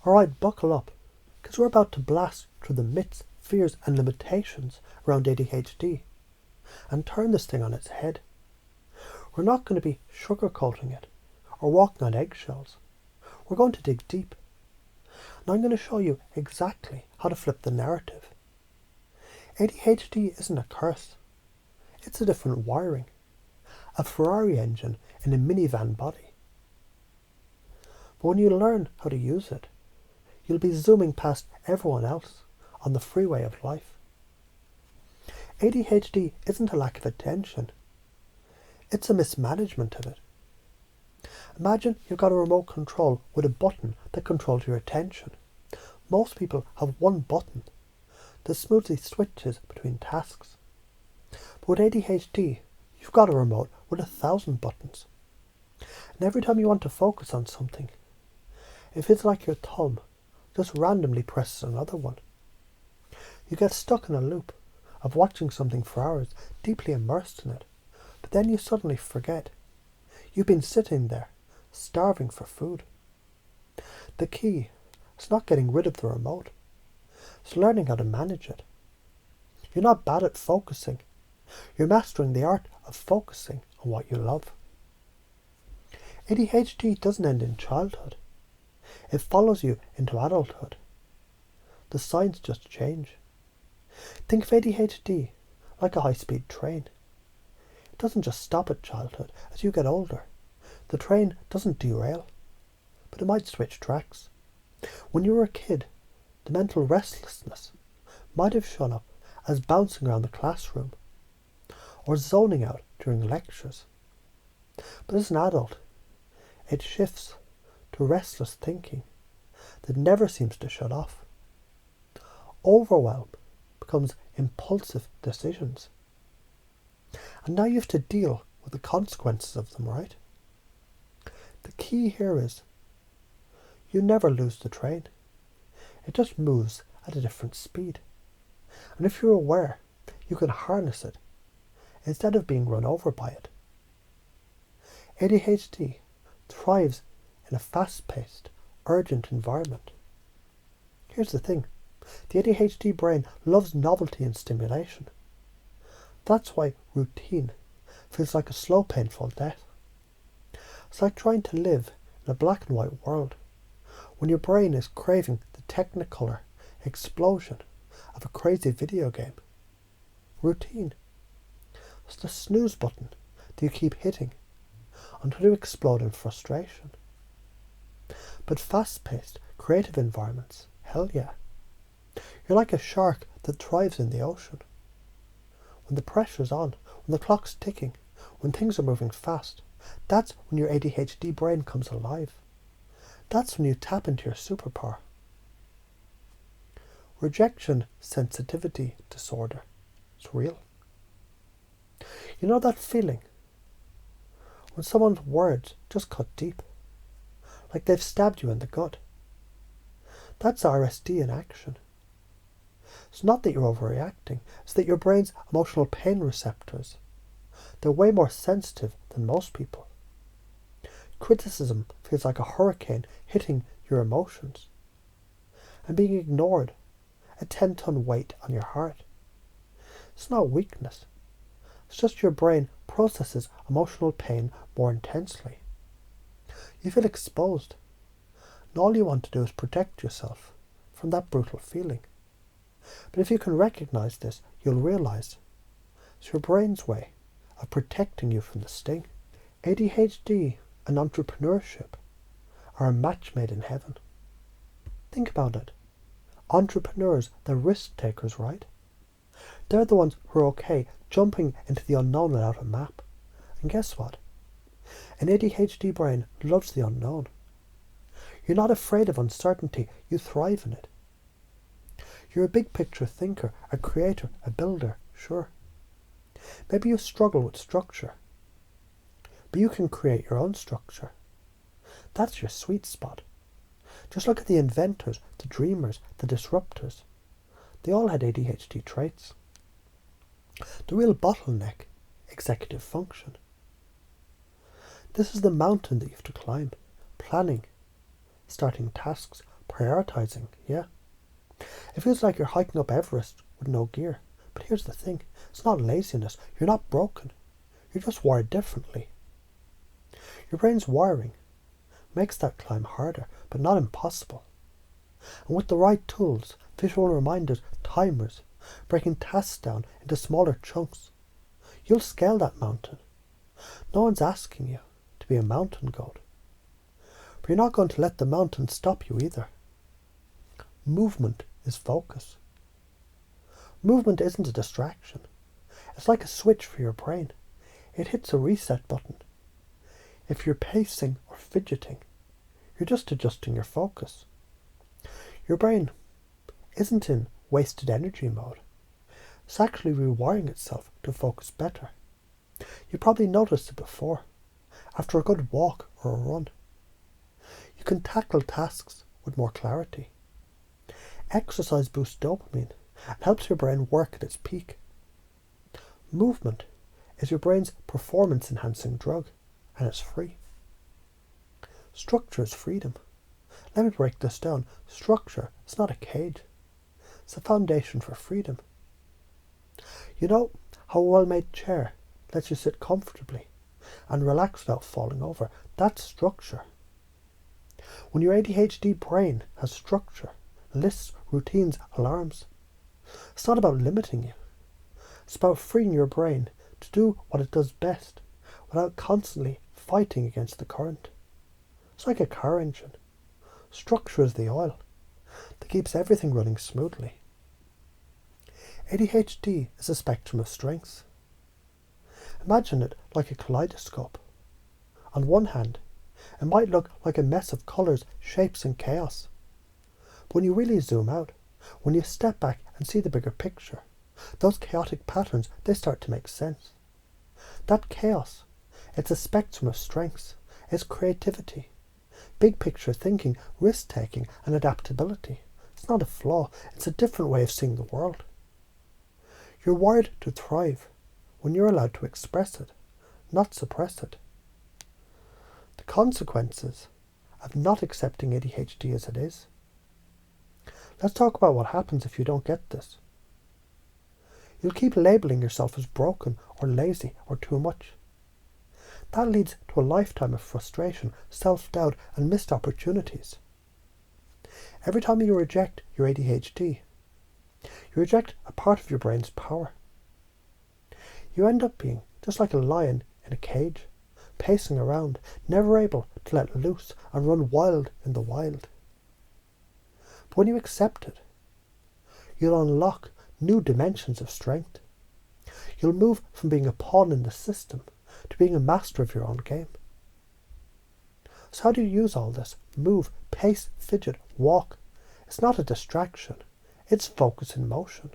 Alright, buckle up, because we're about to blast through the myths, fears and limitations around ADHD and turn this thing on its head. We're not going to be sugarcoating it or walking on eggshells. We're going to dig deep. And I'm going to show you exactly how to flip the narrative. ADHD isn't a curse. It's a different wiring. A Ferrari engine in a minivan body. But when you learn how to use it, you'll be zooming past everyone else on the freeway of life. ADHD isn't a lack of attention. It's a mismanagement of it. Imagine you've got a remote control with a button that controls your attention. Most people have one button that smoothly switches between tasks. But with ADHD, you've got a remote with 1,000 buttons. And every time you want to focus on something, it feels like your thumb just randomly presses another one. You get stuck in a loop of watching something for hours, deeply immersed in it, but then you suddenly forget. You've been sitting there, starving for food. The key is not getting rid of the remote. It's learning how to manage it. You're not bad at focusing. You're mastering the art of focusing on what you love. ADHD doesn't end in childhood. It follows you into adulthood. The signs just change. Think of ADHD like a high-speed train. It doesn't just stop at childhood. As you get older, the train doesn't derail, but it might switch tracks. When you were a kid, the mental restlessness might have shown up as bouncing around the classroom or zoning out during lectures. But as an adult, it shifts to restless thinking that never seems to shut off. Overwhelm becomes impulsive decisions. And now you have to deal with the consequences of them, right? The key here is you never lose the train. It just moves at a different speed. And if you're aware, you can harness it instead of being run over by it. ADHD thrives in a fast-paced, urgent environment. Here's the thing. The ADHD brain loves novelty and stimulation. That's why routine feels like a slow, painful death. It's like trying to live in a black and white world when your brain is craving the technicolor explosion of a crazy video game. Routine. It's the snooze button that you keep hitting until you explode in frustration. But fast-paced, creative environments, hell yeah. You're like a shark that thrives in the ocean. When the pressure's on, when the clock's ticking, when things are moving fast, that's when your ADHD brain comes alive. That's when you tap into your superpower. Rejection sensitivity disorder. It's real. You know that feeling when someone's words just cut deep, like they've stabbed you in the gut? That's RSD in action. It's not that you're overreacting, it's that your brain's emotional pain receptors, they're way more sensitive than most people. Criticism feels like a hurricane hitting your emotions. And being ignored, a 10-ton weight on your heart. It's not weakness. It's just your brain processes emotional pain more intensely. You feel exposed. And all you want to do is protect yourself from that brutal feeling. But if you can recognize this, you'll realize it's your brain's way of protecting you from the sting. ADHD and entrepreneurship are a match made in heaven. Think about it. Entrepreneurs, they're risk takers, right? They're the ones who are okay jumping into the unknown without a map. And guess what? An ADHD brain loves the unknown. You're not afraid of uncertainty, you thrive in it. You're a big picture thinker, a creator, a builder, sure. Maybe you struggle with structure, but you can create your own structure. That's your sweet spot. Just look at the inventors, the dreamers, the disruptors. They all had ADHD traits. The real bottleneck, executive function. This is the mountain that you have to climb. Planning, starting tasks, Prioritizing, yeah. It feels like you're hiking up Everest with no gear. But here's the thing, it's not laziness. You're not broken. You're just wired differently. Your brain's wiring makes that climb harder, but not impossible. And with the right tools, visual reminders, timers, breaking tasks down into smaller chunks, you'll scale that mountain. No one's asking you to be a mountain goat. But you're not going to let the mountain stop you either. Movement is focus. Movement isn't a distraction. It's like a switch for your brain. It hits a reset button. If you're pacing or fidgeting, you're just adjusting your focus. Your brain isn't in wasted energy mode. It's actually rewiring itself to focus better. You probably noticed it before, after a good walk or a run. You can tackle tasks with more clarity. Exercise boosts dopamine and helps your brain work at its peak. Movement is your brain's performance-enhancing drug, and it's free. Structure is freedom. Let me break this down. Structure is not a cage. It's a foundation for freedom. You know how a well-made chair lets you sit comfortably and relax without falling over? That's structure. When your ADHD brain has structure, lists, routines, alarms, it's not about limiting you. It's about freeing your brain to do what it does best without constantly fighting against the current. It's like a car engine. Structure is the oil that keeps everything running smoothly. ADHD is a spectrum of strengths. Imagine it like a kaleidoscope. On one hand, it might look like a mess of colours, shapes and chaos. But when you really zoom out, when you step back and see the bigger picture, those chaotic patterns, they start to make sense. That chaos, it's a spectrum of strengths. It's creativity, big picture thinking, risk-taking and adaptability. It's not a flaw, it's a different way of seeing the world. You're wired to thrive when you're allowed to express it, not suppress it. The consequences of not accepting ADHD as it is. Let's talk about what happens if you don't get this. You'll keep labelling yourself as broken or lazy or too much. That leads to a lifetime of frustration, self-doubt and missed opportunities. Every time you reject your ADHD, you reject a part of your brain's power. You end up being just like a lion in a cage, pacing around, never able to let loose and run wild in the wild. But when you accept it, you'll unlock new dimensions of strength. You'll move from being a pawn in the system to being a master of your own game. So how do you use all this? Move, pace, fidget, walk. It's not a distraction. It's focus in motion.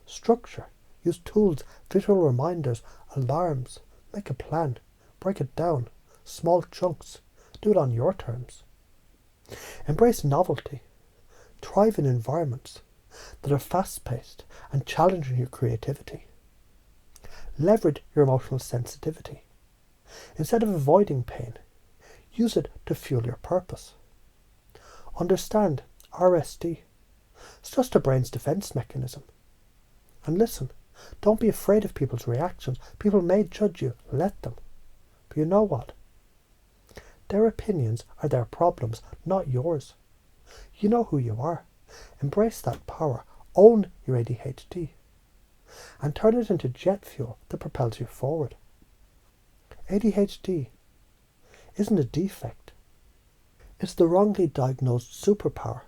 Structure. Use tools, visual reminders, alarms. Make a plan. Break it down. Small chunks. Do it on your terms. Embrace novelty. Thrive in environments that are fast-paced and challenging your creativity. Leverage your emotional sensitivity. Instead of avoiding pain, use it to fuel your purpose. Understand RSD. It's just a brain's defense mechanism. And listen, don't be afraid of people's reactions. People may judge you. Let them. But you know what? Their opinions are their problems, not yours. You know who you are. Embrace that power. Own your ADHD. And turn it into jet fuel that propels you forward. ADHD isn't a defect. It's the wrongly diagnosed superpower.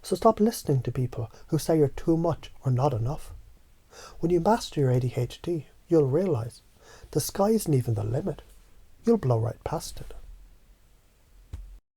So stop listening to people who say you're too much or not enough. When you master your ADHD, you'll realise the sky isn't even the limit. You'll blow right past it.